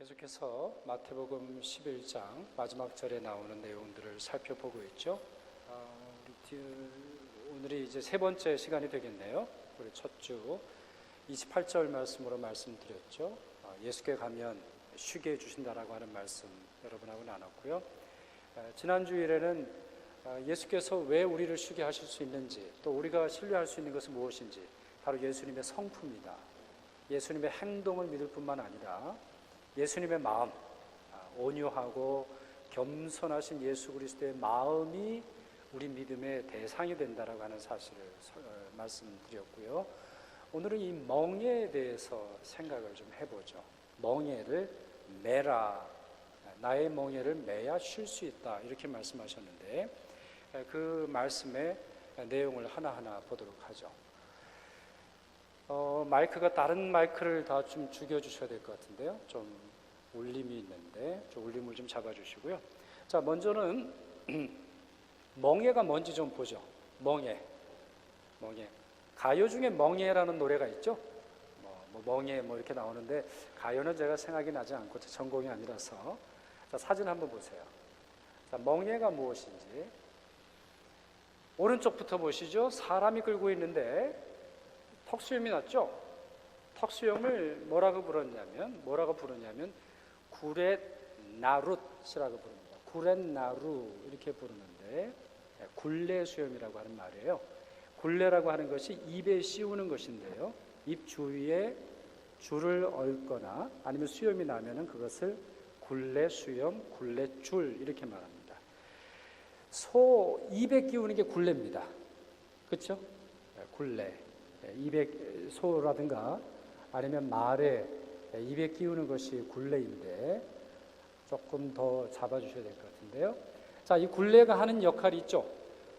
계속해서 마태복음 11장 마지막 절에 나오는 내용들을 살펴보고 있죠. 오늘이 이제 세 번째 시간이 되겠네요. 우리 첫 주 28절 말씀으로 말씀드렸죠. 예수께 가면 쉬게 해주신다라고 하는 말씀 여러분하고 나눴고요. 지난 주일에는 예수께서 왜 우리를 쉬게 하실 수 있는지, 또 우리가 신뢰할 수 있는 것은 무엇인지, 바로 예수님의 성품이다. 예수님의 행동을 믿을 뿐만 아니라 예수님의 마음, 온유하고 겸손하신 예수 그리스도의 마음이 우리 믿음의 대상이 된다라고 하는 사실을 말씀드렸고요. 오늘은 이 멍에에 대해서 생각을 좀 해보죠. 멍에를 매라, 나의 멍에를 매야 쉴 수 있다, 이렇게 말씀하셨는데 그 말씀의 내용을 하나하나 보도록 하죠. 마이크가 다른 마이크를 다 좀 죽여주셔야 될 것 같은데요. 좀 울림이 있는데 좀 울림을 좀 잡아주시고요. 자, 먼저는 멍에가 뭔지 좀 보죠. 멍에. 가요 중에 멍에라는 노래가 있죠. 멍에 이렇게 나오는데 가요는 제가 생각이 나지 않고 제 전공이 아니라서. 자, 사진 한번 보세요. 자, 멍에가 무엇인지 오른쪽부터 보시죠. 사람이 끌고 있는데 턱수염이 났죠? 턱수염을 뭐라고 부르냐면 구렛나룻이라고 부릅니다. 구렛나루 이렇게 부르는데 굴레수염이라고 하는 말이에요. 굴레라고 하는 것이 입에 씌우는 것인데요. 입 주위에 줄을 얽거나 아니면 수염이 나면은 그것을 굴레수염, 굴레줄 이렇게 말합니다. 소 입에 끼우는 게 굴레입니다. 그렇죠? 굴레. 입에 소라든가 아니면 말에 입에 끼우는 것이 굴레인데 조금 더 잡아주셔야 될 것 같은데요. 자, 이 굴레가 하는 역할이 있죠.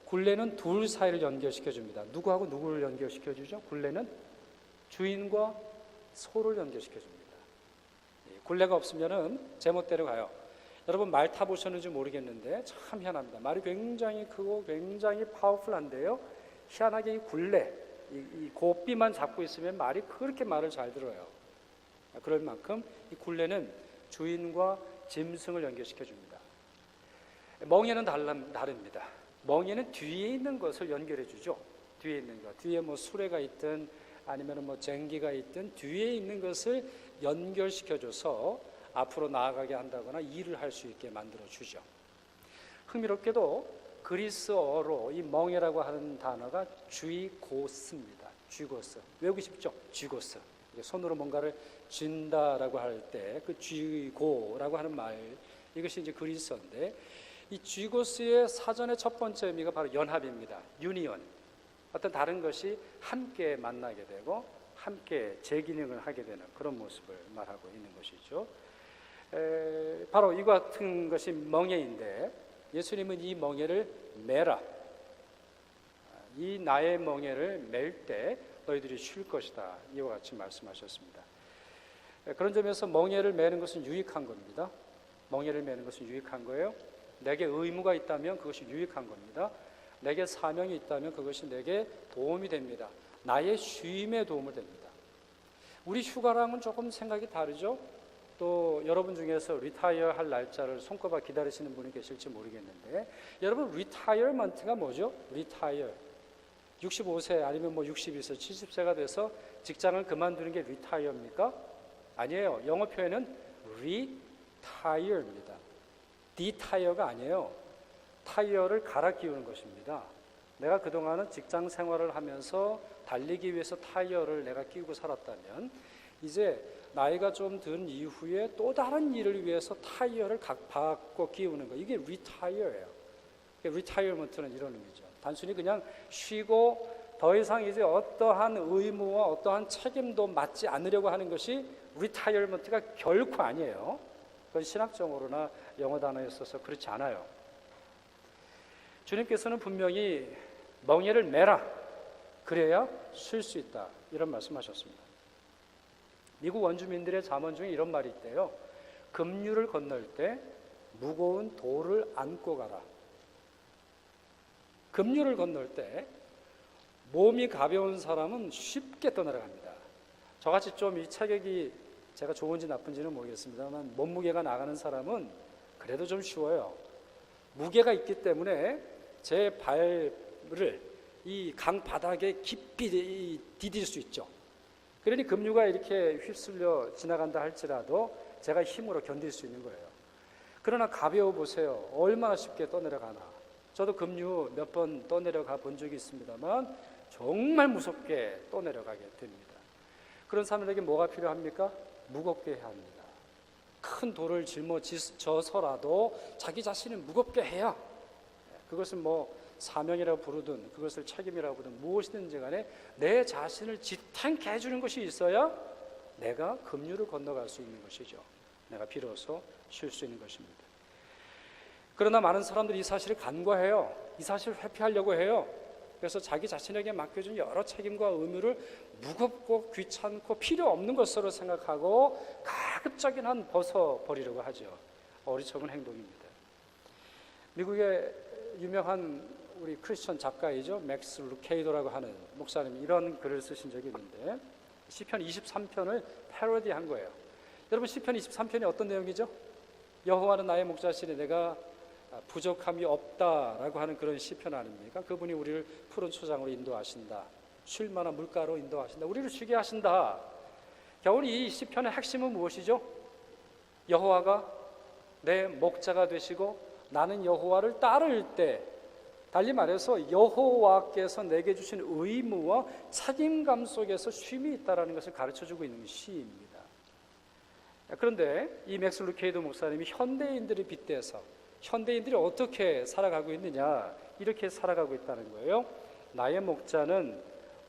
굴레는 둘 사이를 연결시켜 줍니다. 누구하고 누구를 연결시켜 주죠? 굴레는 주인과 소를 연결시켜 줍니다. 굴레가 없으면은 제멋대로 가요. 여러분 말 타보셨는지 모르겠는데 참 희한합니다. 말이 굉장히 크고 굉장히 파워풀한데요. 희한하게 이 굴레, 이 고삐만 잡고 있으면 말이 그렇게 말을 잘 들어요. 그럴 만큼 이 굴레는 주인과 짐승을 연결시켜 줍니다. 멍에는 다릅니다. 멍에는 뒤에 있는 것을 연결해 주죠. 뒤에 있는 것, 뒤에 수레가 있든 아니면 쟁기가 있든 뒤에 있는 것을 연결시켜 줘서 앞으로 나아가게 한다거나 일을 할 수 있게 만들어 주죠. 흥미롭게도 그리스어로 이 멍에라고 하는 단어가 쥐고스입니다. 쥐고스. 외우기 쉽죠? 쥐고스. 손으로 뭔가를 쥔다라고 할 때 그 쥐고라고 하는 말, 이것이 이제 그리스어인데 이 쥐고스의 사전의 첫 번째 의미가 바로 연합입니다. 유니온. 어떤 다른 것이 함께 만나게 되고 함께 재기능을 하게 되는 그런 모습을 말하고 있는 것이죠. 바로 이와 같은 것이 멍에인데 예수님은 이 멍에를 매라. 이 나의 멍에를 맬 때 너희들이 쉴 것이다. 이와 같이 말씀하셨습니다. 그런 점에서 멍에를 매는 것은 유익한 겁니다. 멍에를 매는 것은 유익한 거예요. 내게 의무가 있다면 그것이 유익한 겁니다. 내게 사명이 있다면 그것이 내게 도움이 됩니다. 나의 쉼에 도움을 됩니다. 우리 휴가랑은 조금 생각이 다르죠? 또 여러분 중에서 리타이어 할 날짜를 손꼽아 기다리시는 분이 계실지 모르겠는데 여러분 리타이어먼트가 뭐죠? 리타이어 65세 아니면 62세, 70세가 돼서 직장을 그만두는 게 리타이어입니까? 아니에요. 영어 표현은 retire입니다. 디타이어가 아니에요. 타이어를 갈아 끼우는 것입니다. 내가 그동안은 직장 생활을 하면서 달리기 위해서 타이어를 내가 끼우고 살았다면 이제 나이가 좀 든 이후에 또 다른 일을 위해서 타이어를 바꿔 끼우는 거, 이게 리타이어예요. 리타이어먼트는 이런 의미죠. 단순히 그냥 쉬고 더 이상 이제 어떠한 의무와 어떠한 책임도 맡지 않으려고 하는 것이 리타이어먼트가 결코 아니에요. 그건 신학적으로나 영어 단어에 있어서 그렇지 않아요. 주님께서는 분명히 멍에를 매라, 그래야 쉴 수 있다, 이런 말씀하셨습니다. 미국 원주민들의 잠언 중에 이런 말이 있대요. 급류를 건널 때 무거운 돌을 안고 가라. 급류를 건널 때 몸이 가벼운 사람은 쉽게 떠내려갑니다. 저같이 좀 이 체격이 제가 좋은지 나쁜지는 모르겠습니다만 몸무게가 나가는 사람은 그래도 좀 쉬워요. 무게가 있기 때문에 제 발을 이 강 바닥에 깊이 디딜 수 있죠. 그러니 급류가 이렇게 휩쓸려 지나간다 할지라도 제가 힘으로 견딜 수 있는 거예요. 그러나 가벼워 보세요. 얼마나 쉽게 떠내려가나. 저도 급류 몇 번 떠내려가 본 적이 있습니다만 정말 무섭게 떠내려가게 됩니다. 그런 사람에게 뭐가 필요합니까? 무겁게 해야 합니다. 큰 돌을 짊어져서라도 자기 자신을 무겁게 해야, 그것을 뭐 사명이라고 부르든 그것을 책임이라고 부르든 무엇이든지 간에 내 자신을 지탱케 해주는 것이 있어야 내가 급류를 건너갈 수 있는 것이죠. 내가 비로소 쉴 수 있는 것입니다. 그러나 많은 사람들이 이 사실을 간과해요. 이 사실을 회피하려고 해요. 그래서 자기 자신에게 맡겨준 여러 책임과 의무를 무겁고 귀찮고 필요 없는 것으로 생각하고 가급적인 한 벗어버리려고 하죠. 어리석은 행동입니다. 미국의 유명한 우리 크리스천 작가이죠. 맥스 루케이도라고 하는 목사님이 이런 글을 쓰신 적이 있는데 시편 23편을 패러디한 거예요. 여러분, 시편 23편이 어떤 내용이죠? 여호와는 나의 목자시니 내가 부족함이 없다라고 하는 그런 시편 아닙니까? 그분이 우리를 푸른 초장으로 인도하신다. 쉴 만한 물가로 인도하신다. 우리를 쉬게 하신다. 겨우 이 시편의 핵심은 무엇이죠? 여호와가 내 목자가 되시고 나는 여호와를 따를 때, 달리 말해서 여호와께서 내게 주신 의무와 책임감 속에서 쉼이 있다는 것을 가르쳐주고 있는 시입니다. 그런데 이 맥스 루케이도 목사님이 현대인들을 빗대서 현대인들이 어떻게 살아가고 있느냐, 이렇게 살아가고 있다는 거예요. 나의 목자는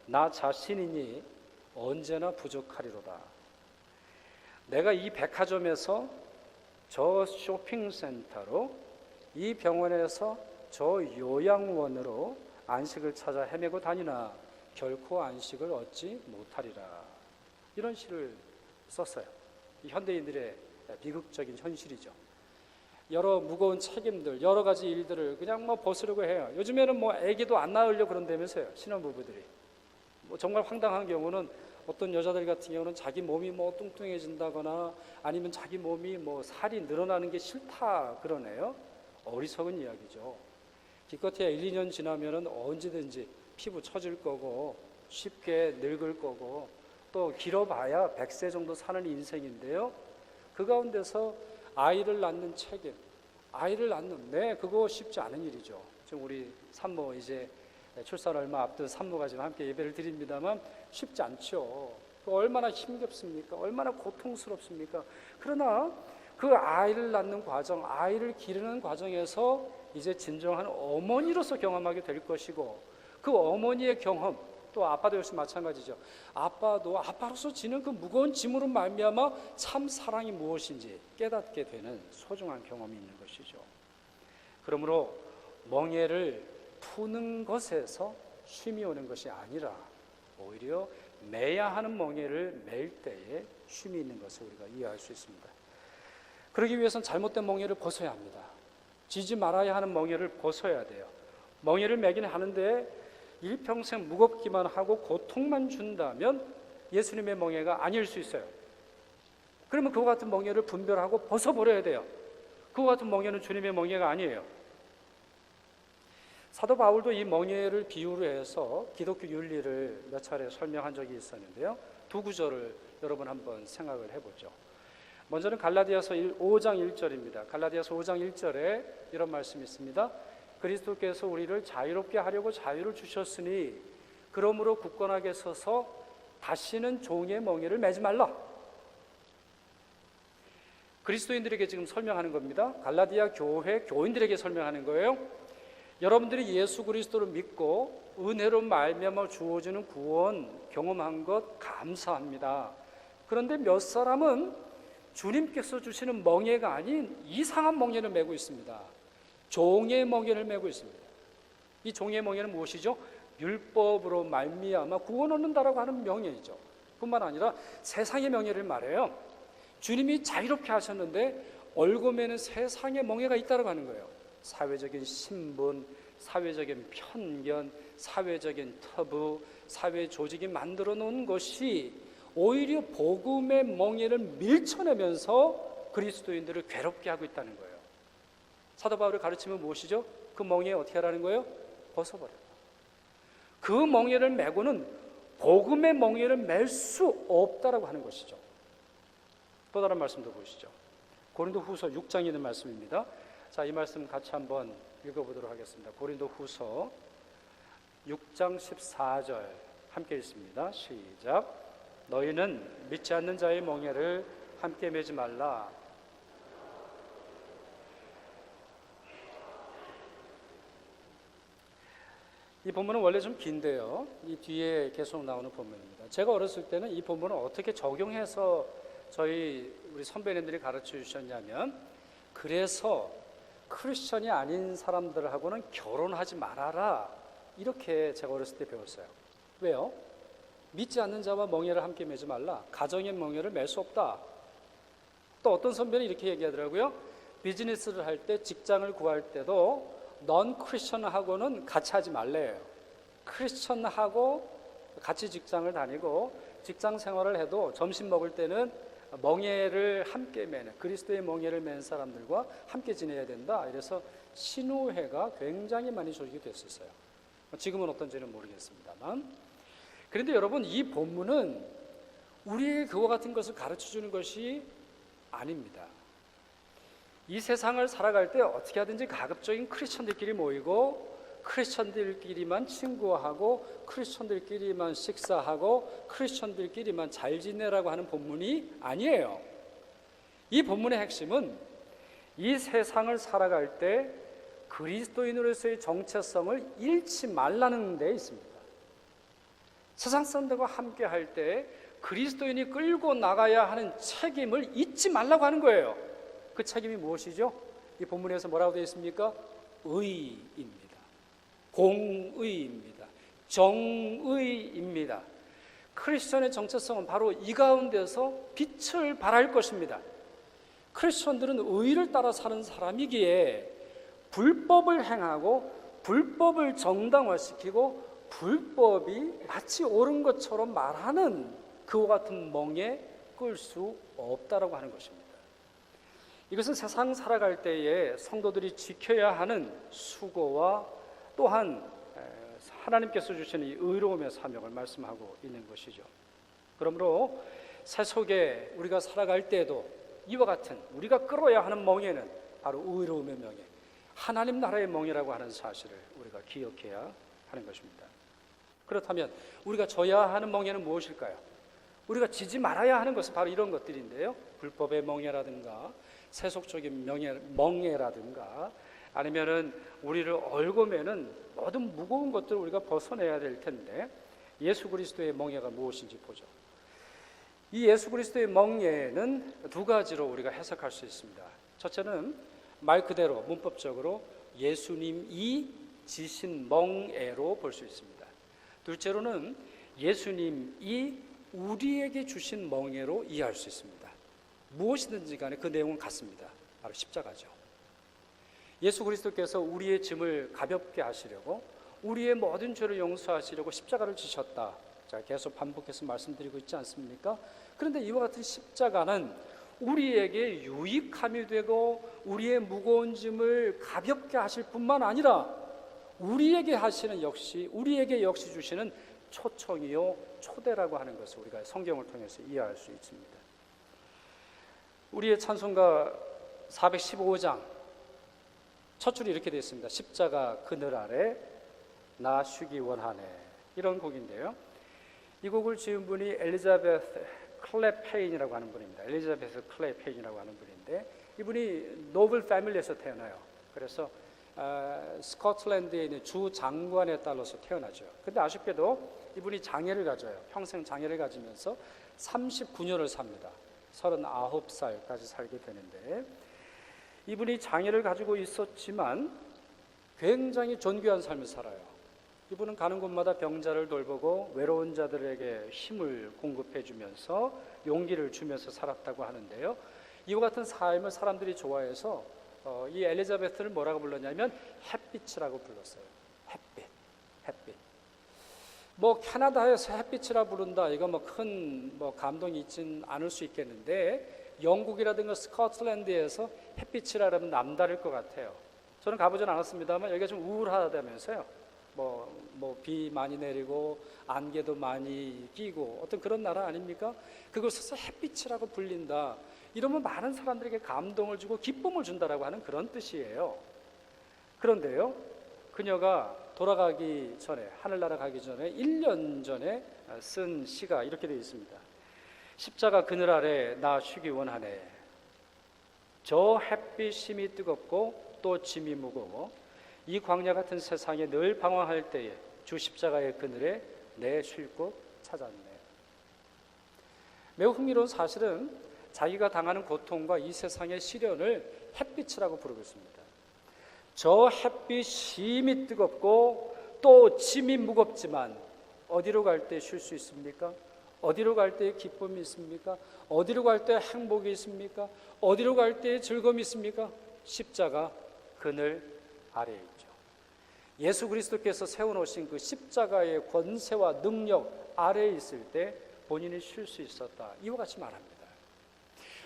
나 자신이니 언제나 부족하리로다. 내가 이 백화점에서 저 쇼핑센터로, 이 병원에서 저 요양원으로 안식을 찾아 헤매고 다니나 결코 안식을 얻지 못하리라. 이런 시를 썼어요. 현대인들의 비극적인 현실이죠. 여러 무거운 책임들, 여러 가지 일들을 그냥 뭐 벗으려고 해요. 요즘에는 뭐 아기도 안 낳으려고 그런다면서요, 신혼부부들이. 뭐 정말 황당한 경우는 어떤 여자들 같은 경우는 자기 몸이 뭐 뚱뚱해진다거나 아니면 자기 몸이 뭐 살이 늘어나는 게 싫다 그러네요. 어리석은 이야기죠. 기껏해야 1, 2년 지나면은 언제든지 피부 처질 거고 쉽게 늙을 거고 또 길어봐야 100세 정도 사는 인생인데요. 그 가운데서 아이를 낳는 책임, 아이를 낳는, 그거 쉽지 않은 일이죠. 지금 우리 산모 이제 출산 얼마 앞둔 산모가 지금 함께 예배를 드립니다만 쉽지 않죠. 얼마나 힘겹습니까? 얼마나 고통스럽습니까? 그러나 그 아이를 낳는 과정, 아이를 기르는 과정에서 이제 진정한 어머니로서 경험하게 될 것이고, 그 어머니의 경험, 또 아빠도 역시 마찬가지죠. 아빠도 아빠로서 지는 그 무거운 짐으로 말미암아 참 사랑이 무엇인지 깨닫게 되는 소중한 경험이 있는 것이죠. 그러므로 멍에를 푸는 것에서 쉼이 오는 것이 아니라 오히려 매야 하는 멍에를 맬 때에 쉼이 있는 것을 우리가 이해할 수 있습니다. 그러기 위해서는 잘못된 멍에를 벗어야 합니다. 지지 말아야 하는 멍에를 벗어야 돼요. 멍에를 매기는 하는데 일평생 무겁기만 하고 고통만 준다면 예수님의 멍에가 아닐 수 있어요. 그러면 그와 같은 멍에를 분별하고 벗어버려야 돼요. 그와 같은 멍에는 주님의 멍에가 아니에요. 사도 바울도 이 멍에를 비유로 해서 기독교 윤리를 몇 차례 설명한 적이 있었는데요. 두 구절을 여러분 한번 생각을 해보죠. 먼저는 갈라디아서 5장 1절입니다. 갈라디아서 5장 1절에 이런 말씀이 있습니다. 그리스도께서 우리를 자유롭게 하려고 자유를 주셨으니 그러므로 굳건하게 서서 다시는 종의 멍에를 매지 말라. 그리스도인들에게 지금 설명하는 겁니다. 갈라디아 교회 교인들에게 설명하는 거예요. 여러분들이 예수 그리스도를 믿고 은혜로 말미암아 주어지는 구원 경험한 것 감사합니다. 그런데 몇 사람은 주님께서 주시는 멍에가 아닌 이상한 멍에를 메고 있습니다. 종의 멍에를 메고 있습니다. 이 종의 멍에는 무엇이죠? 율법으로 말미암아 구원 얻는다라고 하는 명예이죠. 뿐만 아니라 세상의 명예를 말해요. 주님이 자유롭게 하셨는데 얽어매는 세상의 멍에가 있다라고 하는 거예요. 사회적인 신분, 사회적인 편견, 사회적인 터부, 사회 조직이 만들어 놓은 것이 오히려 복음의 멍에를 밀쳐내면서 그리스도인들을 괴롭게 하고 있다는 거예요. 사도 바울의 가르침은 무엇이죠? 그 멍에 어떻게 하라는 거예요? 벗어버려. 그 멍에를 메고는 복음의 멍에를 맬 수 없다라고 하는 것이죠. 또 다른 말씀도 보시죠. 고린도 후서 6장에 있는 말씀입니다. 자, 이 말씀 같이 한번 읽어보도록 하겠습니다. 고린도 후서 6장 14절 함께 읽습니다. 시작. 너희는 믿지 않는 자의 멍에를 함께 매지 말라. 이 본문은 원래 좀 긴데요. 이 뒤에 계속 나오는 본문입니다. 제가 어렸을 때는 이 본문을 어떻게 적용해서 우리 선배님들이 가르쳐 주셨냐면, 그래서 크리스천이 아닌 사람들하고는 결혼하지 말아라, 이렇게 제가 어렸을 때 배웠어요. 왜요? 믿지 않는 자와 멍에를 함께 매지 말라. 가정의 멍에를 맬 수 없다. 또 어떤 선배는 이렇게 얘기하더라고요. 비즈니스를 할 때, 직장을 구할 때도 넌 크리스천하고는 같이 하지 말래요. 크리스천하고 같이 직장을 다니고 직장 생활을 해도 점심 먹을 때는 멍에를 함께 매는, 그리스도의 멍에를 맨 사람들과 함께 지내야 된다. 이래서 신우회가 굉장히 많이 조직이 됐었어요. 지금은 어떤지는 모르겠습니다만. 그런데 여러분, 이 본문은 우리에게 그와 같은 것을 가르쳐주는 것이 아닙니다. 이 세상을 살아갈 때 어떻게 하든지 가급적인 크리스천들끼리 모이고, 크리스천들끼리만 친구하고, 크리스천들끼리만 식사하고, 크리스천들끼리만 잘 지내라고 하는 본문이 아니에요. 이 본문의 핵심은 이 세상을 살아갈 때 그리스도인으로서의 정체성을 잃지 말라는 데 있습니다. 세상 사람들과 함께 할 때 그리스도인이 끌고 나가야 하는 책임을 잊지 말라고 하는 거예요. 그 책임이 무엇이죠? 이 본문에서 뭐라고 되어 있습니까? 의입니다. 공의입니다. 정의입니다. 크리스천의 정체성은 바로 이 가운데서 빛을 발할 것입니다. 크리스천들은 의를 따라 사는 사람이기에 불법을 행하고 불법을 정당화시키고 불법이 마치 옳은 것처럼 말하는 그와 같은 멍에 끌 수 없다라고 하는 것입니다. 이것은 세상 살아갈 때에 성도들이 지켜야 하는 수고와 또한 하나님께서 주시는 이 의로움의 사명을 말씀하고 있는 것이죠. 그러므로 세속에 우리가 살아갈 때에도 이와 같은 우리가 끌어야 하는 멍에는 바로 의로움의 멍에, 하나님 나라의 멍에라고 하는 사실을 우리가 기억해야 하는 것입니다. 그렇다면 우리가 져야 하는 멍에는 무엇일까요? 우리가 지지 말아야 하는 것은 바로 이런 것들인데요. 불법의 멍에라든가 세속적인 멍에라든가 아니면은 우리를 얽어매는 모든 무거운 것들을 우리가 벗어내야 될 텐데, 예수 그리스도의 멍에가 무엇인지 보죠. 이 예수 그리스도의 멍에는 두 가지로 우리가 해석할 수 있습니다. 첫째는 말 그대로 문법적으로 예수님이 지신 멍에로 볼 수 있습니다. 둘째로는 예수님이 우리에게 주신 멍에로 이해할 수 있습니다. 무엇이든지 간에 그 내용은 같습니다. 바로 십자가죠. 예수 그리스도께서 우리의 짐을 가볍게 하시려고, 우리의 모든 죄를 용서하시려고 십자가를 지셨다. 제가 계속 반복해서 말씀드리고 있지 않습니까? 그런데 이와 같은 십자가는 우리에게 유익함이 되고 우리의 무거운 짐을 가볍게 하실 뿐만 아니라 우리에게 역시 주시는 초청이요 초대라고 하는 것을 우리가 성경을 통해서 이해할 수 있습니다. 우리의 찬송가 415장 첫 줄이 이렇게 되어 있습니다. 십자가 그늘 아래 나 쉬기 원하네, 이런 곡인데요. 이 곡을 지은 분이 엘리자베스 클레페인이라고 하는 분입니다. 엘리자베스 클레페인이라고 하는 분인데, 이분이 노블 패밀리에서 태어나요. 그래서 스코틀랜드에 있는 주 장관의 딸로서 태어나죠. 근데 아쉽게도 이분이 장애를 가져요. 평생 장애를 가지면서 39년을 삽니다. 39살까지 살게 되는데, 이분이 장애를 가지고 있었지만 굉장히 존귀한 삶을 살아요. 이분은 가는 곳마다 병자를 돌보고 외로운 자들에게 힘을 공급해 주면서 용기를 주면서 살았다고 하는데요. 이와 같은 삶을 사람들이 좋아해서 이 엘리자베스를 뭐라고 불렀냐면 햇빛이라고 불렀어요. 햇빛. 뭐 캐나다에서 햇빛이라 부른다, 이거 뭐 큰 감동이 있진 않을 수 있겠는데, 영국이라든가 스코틀랜드에서 햇빛이라 그러면 남다를 것 같아요. 저는 가보진 않았습니다만 여기가 좀 우울하다면서요. 비 많이 내리고 안개도 많이 끼고 어떤 그런 나라 아닙니까? 그곳에서 햇빛이라고 불린다. 이러면 많은 사람들에게 감동을 주고 기쁨을 준다라고 하는 그런 뜻이에요. 그런데요, 그녀가 돌아가기 전에, 하늘나라 가기 전에 1년 전에 쓴 시가 이렇게 되어 있습니다. 십자가 그늘 아래 나 쉬기 원하네. 저 햇빛 심이 뜨겁고 또 짐이 무거워 이 광야 같은 세상에 늘 방황할 때에 주 십자가의 그늘에 내 쉴 곳 찾았네. 매우 흥미로운 사실은 자기가 당하는 고통과 이 세상의 시련을 햇빛이라고 부르고 있습니다. 저 햇빛 심이 뜨겁고 또 짐이 무겁지만 어디로 갈 때 쉴 수 있습니까? 어디로 갈 때 기쁨이 있습니까? 어디로 갈 때 행복이 있습니까? 어디로 갈 때 즐거움이 있습니까? 십자가 그늘 아래에 있죠. 예수 그리스도께서 세워놓으신 그 십자가의 권세와 능력 아래에 있을 때 본인이 쉴 수 있었다. 이와 같이 말합니다.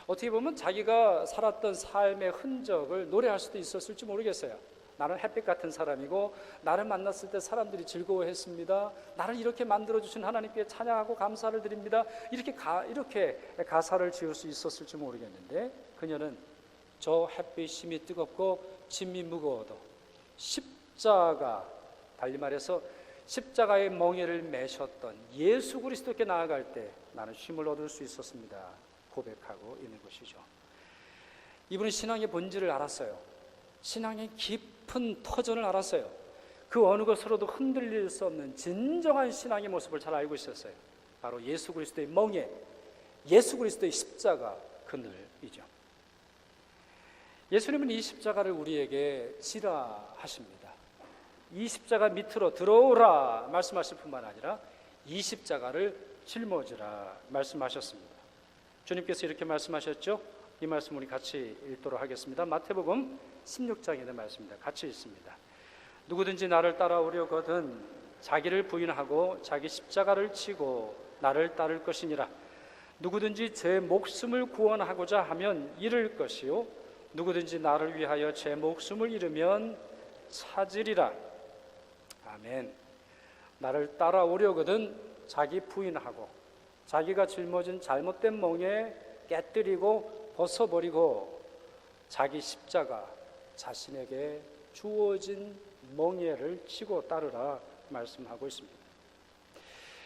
어떻게 보면 자기가 살았던 삶의 흔적을 노래할 수도 있었을지 모르겠어요. 나는 햇빛 같은 사람이고 나를 만났을 때 사람들이 즐거워했습니다. 나를 이렇게 만들어주신 하나님께 찬양하고 감사를 드립니다. 이렇게 가사를 지을 수 있었을지 모르겠는데, 그녀는 저 햇빛 심이 뜨겁고 짐이 무거워도 십자가, 달리 말해서 십자가의 멍에를 매셨던 예수 그리스도께 나아갈 때 나는 쉼을 얻을 수 있었습니다. 고백하고 있는 것이죠. 이분은 신앙의 본질을 알았어요. 신앙의 깊은 터전을 알았어요. 그 어느 것으로도 흔들릴 수 없는 진정한 신앙의 모습을 잘 알고 있었어요. 바로 예수 그리스도의 멍에, 예수 그리스도의 십자가 그늘이죠. 예수님은 이 십자가를 우리에게 지라 하십니다. 이 십자가 밑으로 들어오라 말씀하실 뿐만 아니라 이 십자가를 짊어지라 말씀하셨습니다. 주님께서 이렇게 말씀하셨죠. 이 말씀 우리 같이 읽도록 하겠습니다. 마태복음 16장에 있는 말씀입니다. 같이 읽습니다. 누구든지 나를 따라오려거든 자기를 부인하고 자기 십자가를 치고 나를 따를 것이니라. 누구든지 제 목숨을 구원하고자 하면 잃을 것이요 누구든지 나를 위하여 제 목숨을 잃으면 찾으리라. 아멘. 나를 따라오려거든 자기 부인하고 자기가 짊어진 잘못된 멍에 깨뜨리고 벗어버리고 자기 십자가, 자신에게 주어진 멍에를 치고 따르라 말씀하고 있습니다.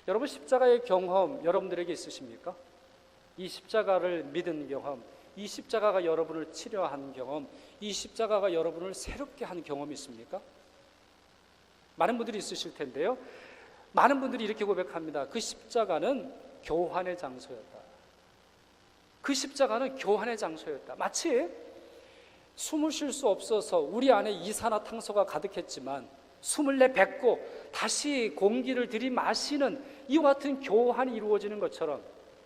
여러분, 십자가의 경험 여러분들에게 있으십니까? 이 십자가를 믿은 경험, 이 십자가가 여러분을 치료한 경험, 이 십자가가 여러분을 새롭게 한 경험이 있습니까? 많은 분들이 있으실 텐데요. 많은 분들이 이렇게 고백합니다. 그 십자가는 교환의 장소였다. 그 십자가는 교환의 장소였다. 마치 숨을 쉴 수 없어서 우리 안에 이산화탄소가 가득했지만 숨을 내뱉고 다시 공기를 들이마시는 이와 같은 교환이 이루어지는 것처럼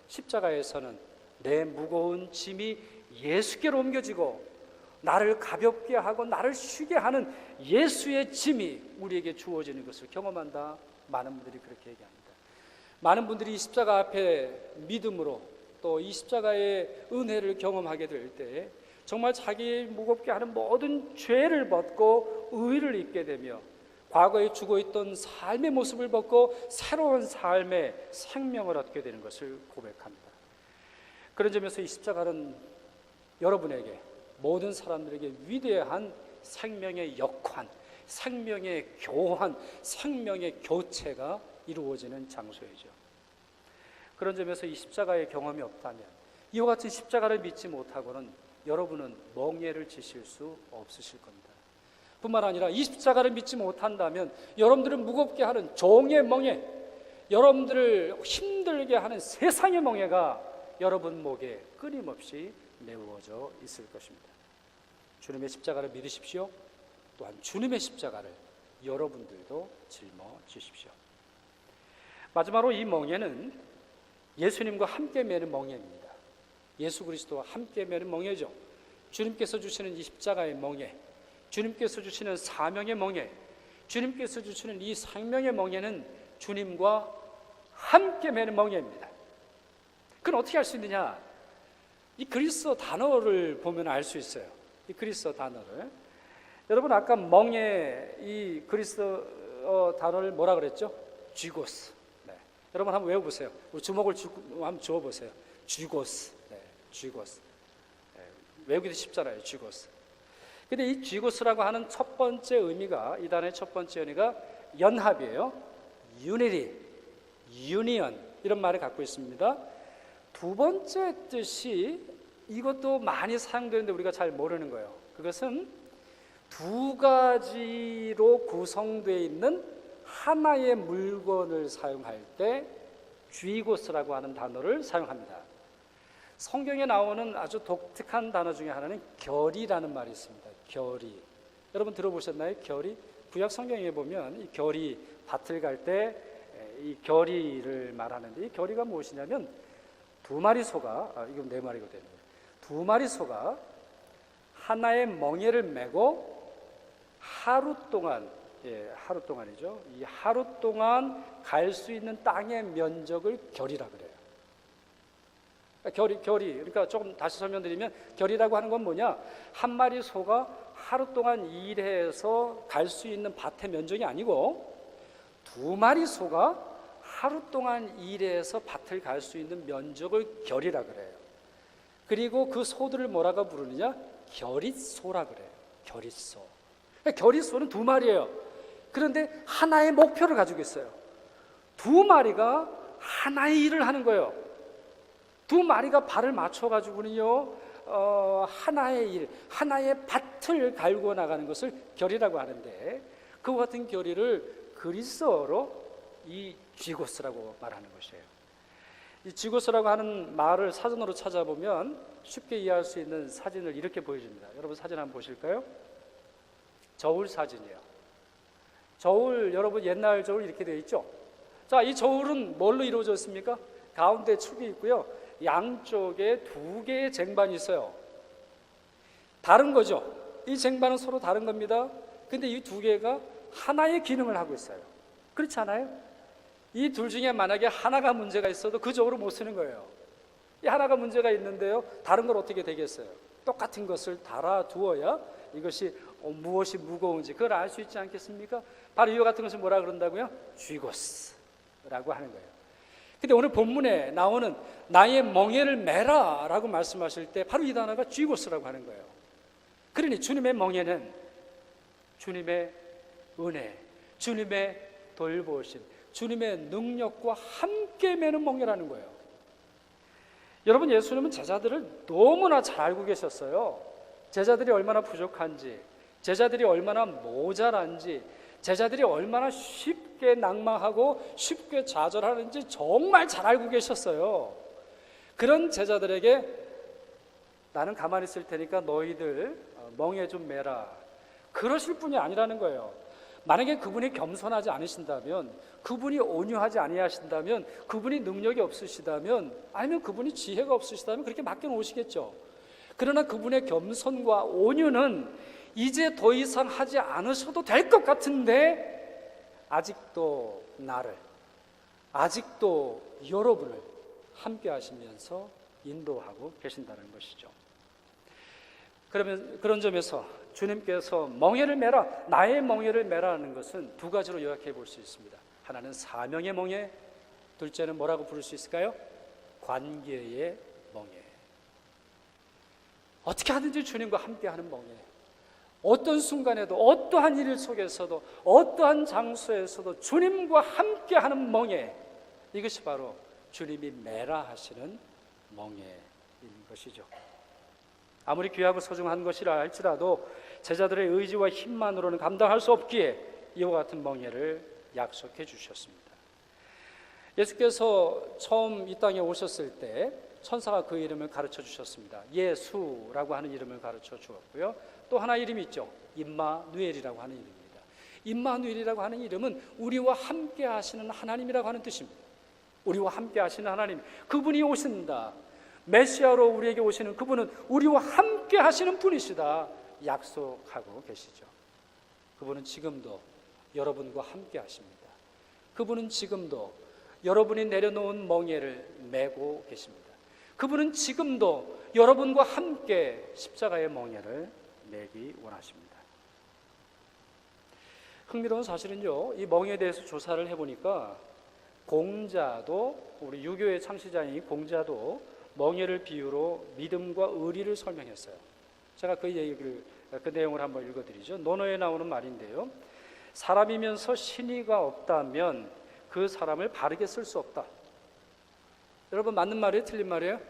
십자가에서는 내 무거운 짐이 예수께로 옮겨지고 나를 가볍게 하고 나를 쉬게 하는 예수의 짐이 우리에게 주어지는 것을 경험한다. 많은 분들이 그렇게 얘기합니다. 많은 분들이 이 십자가 앞에 믿음으로 또 이 십자가의 은혜를 경험하게 될 때 정말 자기 무겁게 하는 모든 죄를 벗고 의를 입게 되며 과거에 죽어있던 삶의 모습을 벗고 새로운 삶의 생명을 얻게 되는 것을 고백합니다. 그런 점에서 이 십자가는 여러분에게, 모든 사람들에게 위대한 생명의 역환, 생명의 교환, 생명의 교체가 이루어지는 장소이죠. 그런 점에서 이 십자가의 경험이 없다면, 이와 같은 십자가를 믿지 못하고는 여러분은 멍에를 지실 수 없으실 겁니다. 뿐만 아니라 이 십자가를 믿지 못한다면 여러분들을 무겁게 하는 종의 멍에, 여러분들을 힘들게 하는 세상의 멍에가 여러분 목에 끊임없이 메워져 있을 것입니다. 주님의 십자가를 믿으십시오. 또한 주님의 십자가를 여러분들도 짊어지십시오. 마지막으로 이 멍에는 예수님과 함께 매는 멍에입니다. 예수 그리스도와 함께 매는 멍에죠. 주님께서 주시는 이 십자가의 멍에, 주님께서 주시는 사명의 멍에, 주님께서 주시는 이 생명의 멍에는 주님과 함께 매는 멍에입니다. 그건 어떻게 알 수 있느냐? 이 그리스어 단어를 보면 알 수 있어요. 이 그리스어 단어를. 여러분 아까 멍에 이 그리스어 단어를 뭐라 그랬죠? 쥐고스. 네. 여러분 한번 외워보세요. 우리 주먹을 한번 주워보세요. 쥐고스. 네. 쥐고스. 네. 외우기도 쉽잖아요. 쥐고스. 근데 이 쥐고스라고 하는 첫 번째 의미가, 이 단어의 첫 번째 의미가 연합이에요. unity, union 이런 말을 갖고 있습니다. 두 번째 뜻이 이것도 많이 사용되는데 우리가 잘 모르는 거예요. 그것은 두 가지로 구성되어 있는 하나의 물건을 사용할 때 쥐고스라고 하는 단어를 사용합니다. 성경에 나오는 아주 독특한 단어 중에 하나는 결이라는 말이 있습니다. 결이. 여러분 들어보셨나요? 결이? 구약 성경에 보면 이 결이 밭을 갈 때 이 결이를 말하는데, 이 결이가 무엇이냐면 두 마리 소가, 이건 네 마리거든요. 두 마리 소가 하나의 멍에를 메고 하루 동안, 하루 동안이죠. 이 하루 동안 갈 수 있는 땅의 면적을 결이라 그래요. 결이. 그러니까 조금 다시 설명드리면 결이라고 하는 건 뭐냐? 한 마리 소가 하루 동안 일해서 갈 수 있는 밭의 면적이 아니고 두 마리 소가 하루 동안 일해서 밭을 갈 수 있는 면적을 결이라 그래요. 그리고 그 소들을 뭐라고 부르느냐? 결잇소라 그래요. 결잇소. 결잇소는 두 마리예요. 그런데 하나의 목표를 가지고 있어요. 두 마리가 하나의 일을 하는 거예요. 두 마리가 발을 맞춰가지고는요, 하나의 일, 하나의 밭을 갈고 나가는 것을 결이라고 하는데, 그와 같은 결의를 그리스어로 이 쥐고스라고 말하는 것이에요. 이 쥐고스라고 하는 말을 사전으로 찾아보면 쉽게 이해할 수 있는 사진을 이렇게 보여줍니다. 여러분 사진 한번 보실까요? 저울 사진이에요. 저울, 여러분 옛날 저울 이렇게 되어 있죠? 자, 이 저울은 뭘로 이루어져 있습니까? 가운데 축이 있고요. 양쪽에 두 개의 쟁반이 있어요. 다른 거죠. 이 쟁반은 서로 다른 겁니다. 근데 이 두 개가 하나의 기능을 하고 있어요. 그렇지 않아요? 이 둘 중에 만약에 하나가 문제가 있어도 그 저울을 못 쓰는 거예요. 이 하나가 문제가 있는데요, 다른 걸 어떻게 되겠어요? 똑같은 것을 달아두어야 이것이 무엇이 무거운지 그걸 알 수 있지 않겠습니까? 바로 이와 같은 것을 뭐라 그런다고요? 쥐고스라고 하는 거예요. 근데 오늘 본문에 나오는 나의 멍에를 메라 라고 말씀하실 때 바로 이 단어가 쥐고스라고 하는 거예요. 그러니 주님의 멍에는 주님의 은혜, 주님의 돌보심, 주님의 능력과 함께 매는 멍에라는 거예요. 여러분, 예수님은 제자들을 너무나 잘 알고 계셨어요. 제자들이 얼마나 부족한지, 제자들이 얼마나 모자란지, 제자들이 얼마나 쉽게 낭망하고 쉽게 좌절하는지 정말 잘 알고 계셨어요. 그런 제자들에게 나는 가만히 있을 테니까 너희들 멍에 좀 매라, 그러실 분이 아니라는 거예요. 만약에 그분이 겸손하지 않으신다면, 그분이 온유하지 아니하신다면, 그분이 능력이 없으시다면, 아니면 그분이 지혜가 없으시다면 그렇게 맡겨놓으시겠죠. 그러나 그분의 겸손과 온유는 이제 더 이상 하지 않으셔도 될 것 같은데 아직도 나를, 아직도 여러분을 함께 하시면서 인도하고 계신다는 것이죠. 그러면 그런 점에서 주님께서 멍에를 메라, 나의 멍에를 메라는 것은 두 가지로 요약해 볼 수 있습니다. 하나는 사명의 멍에, 둘째는 뭐라고 부를 수 있을까요? 관계의 멍에. 어떻게 하든지 주님과 함께하는 멍에, 어떤 순간에도 어떠한 일 속에서도 어떠한 장소에서도 주님과 함께하는 멍에, 이것이 바로 주님이 메라 하시는 멍에인 것이죠. 아무리 귀하고 소중한 것이라 할지라도 제자들의 의지와 힘만으로는 감당할 수 없기에 이와 같은 멍에를 약속해 주셨습니다. 예수께서 처음 이 땅에 오셨을 때 천사가 그 이름을 가르쳐 주셨습니다. 예수라고 하는 이름을 가르쳐 주었고요. 또 하나 이름이 있죠. 임마누엘이라고 하는 이름입니다. 임마누엘이라고 하는 이름은 우리와 함께 하시는 하나님이라고 하는 뜻입니다. 우리와 함께 하시는 하나님, 그분이 오신다, 메시아로 우리에게 오시는 그분은 우리와 함께 하시는 분이시다 약속하고 계시죠. 그분은 지금도 여러분과 함께 하십니다. 그분은 지금도 여러분이 내려놓은 멍에를 메고 계십니다. 그분은 지금도 여러분과 함께 십자가의 멍에를 메기 원하십니다. 흥미로운 사실은요, 이 멍에에 대해서 조사를 해보니까 공자도, 우리 유교의 창시자인 공자도 멍에를 비유로 믿음과 의리를 설명했어요. 제가 그 내용을 한번 읽어드리죠. 논어에 나오는 말인데요, 사람이면서 신의가 없다면 그 사람을 바르게 쓸 수 없다. 여러분, 맞는 말이에요? 틀린 말이에요?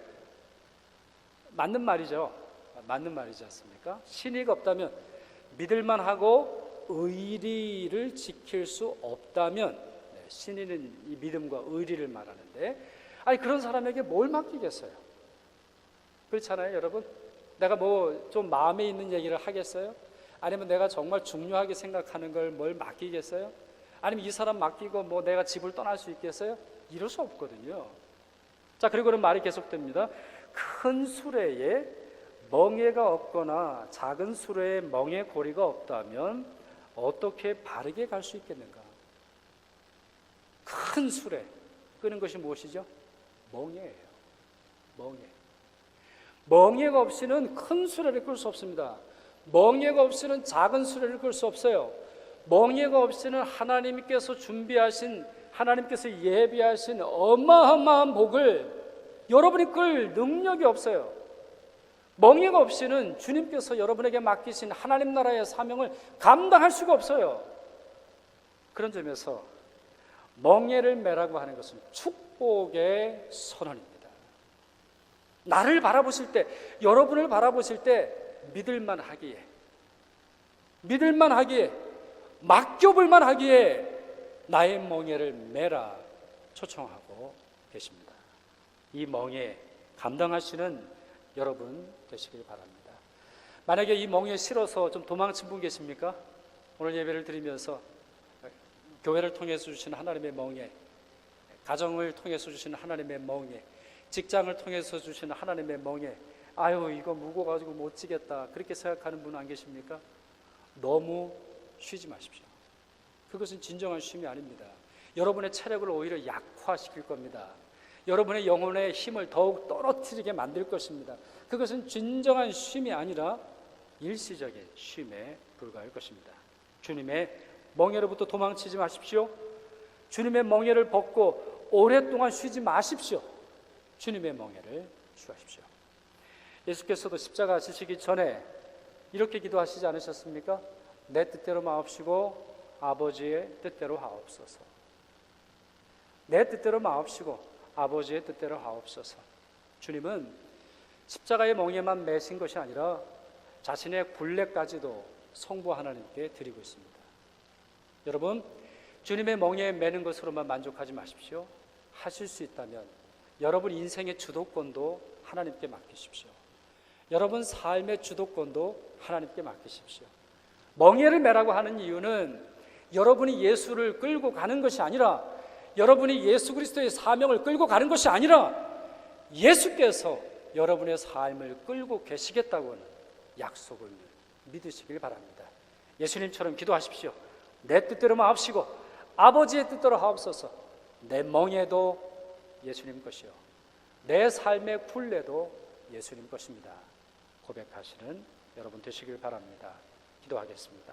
맞는 말이죠. 맞는 말이지 않습니까? 신의가 없다면, 믿을만 하고 의리를 지킬 수 없다면, 신의는 이 믿음과 의리를 말하는데, 아니 그런 사람에게 뭘 맡기겠어요? 그렇잖아요, 여러분? 내가 뭐 좀 마음에 있는 얘기를 하겠어요? 아니면 내가 정말 중요하게 생각하는 걸 뭘 맡기겠어요? 아니면 이 사람 맡기고 뭐 내가 집을 떠날 수 있겠어요? 이럴 수 없거든요. 자, 그리고는 말이 계속됩니다. 큰 수레에 멍에가 없거나 작은 수레에 멍에 고리가 없다면 어떻게 바르게 갈 수 있겠는가? 큰 수레 끄는 것이 무엇이죠? 멍에예요. 멍에. 멍에가 없이는 큰 수레를 끌 수 없습니다. 멍에가 없이는 작은 수레를 끌 수 없어요. 멍에가 없이는 하나님께서 준비하신, 하나님께서 예비하신 어마어마한 복을 여러분이 끌 능력이 없어요. 멍에가 없이는 주님께서 여러분에게 맡기신 하나님 나라의 사명을 감당할 수가 없어요. 그런 점에서 멍에를 매라고 하는 것은 축복의 선언입니다. 나를 바라보실 때, 여러분을 바라보실 때 믿을만 하기에, 맡겨볼만 하기에 나의 멍에를 매라 초청하고 계십니다. 이 멍에 감당하시는 여러분 되시길 바랍니다. 만약에 이 멍에 실어서 좀 도망친 분 계십니까? 오늘 예배를 드리면서 교회를 통해서 주시는 하나님의 멍에, 가정을 통해서 주시는 하나님의 멍에, 직장을 통해서 주시는 하나님의 멍에, 아유 이거 무거워가지고 못 지겠다, 그렇게 생각하는 분 안 계십니까? 너무 쉬지 마십시오. 그것은 진정한 쉼이 아닙니다. 여러분의 체력을 오히려 약화시킬 겁니다. 여러분의 영혼의 힘을 더욱 떨어뜨리게 만들 것입니다. 그것은 진정한 쉼이 아니라 일시적인 쉼에 불과할 것입니다. 주님의 멍에로부터 도망치지 마십시오. 주님의 멍에를 벗고 오랫동안 쉬지 마십시오. 주님의 멍에를 취하십시오. 예수께서도 십자가 지시기 전에 이렇게 기도하시지 않으셨습니까? 내 뜻대로 마옵시고 아버지의 뜻대로 하옵소서. 내 뜻대로 마옵시고 아버지의 뜻대로 하옵소서. 주님은 십자가의 멍에만 매신 것이 아니라 자신의 굴레까지도 성부 하나님께 드리고 있습니다. 여러분, 주님의 멍에에 매는 것으로만 만족하지 마십시오. 하실 수 있다면 여러분 인생의 주도권도 하나님께 맡기십시오. 여러분 삶의 주도권도 하나님께 맡기십시오. 멍에를 매라고 하는 이유는 여러분이 예수를 끌고 가는 것이 아니라, 여러분이 예수 그리스도의 사명을 끌고 가는 것이 아니라 예수께서 여러분의 삶을 끌고 계시겠다고 하는 약속을 믿으시길 바랍니다. 예수님처럼 기도하십시오. 내 뜻대로 마옵시고 아버지의 뜻대로 하옵소서. 내 멍에도 예수님 것이요, 내 삶의 굴레도 예수님 것입니다. 고백하시는 여러분 되시길 바랍니다. 기도하겠습니다.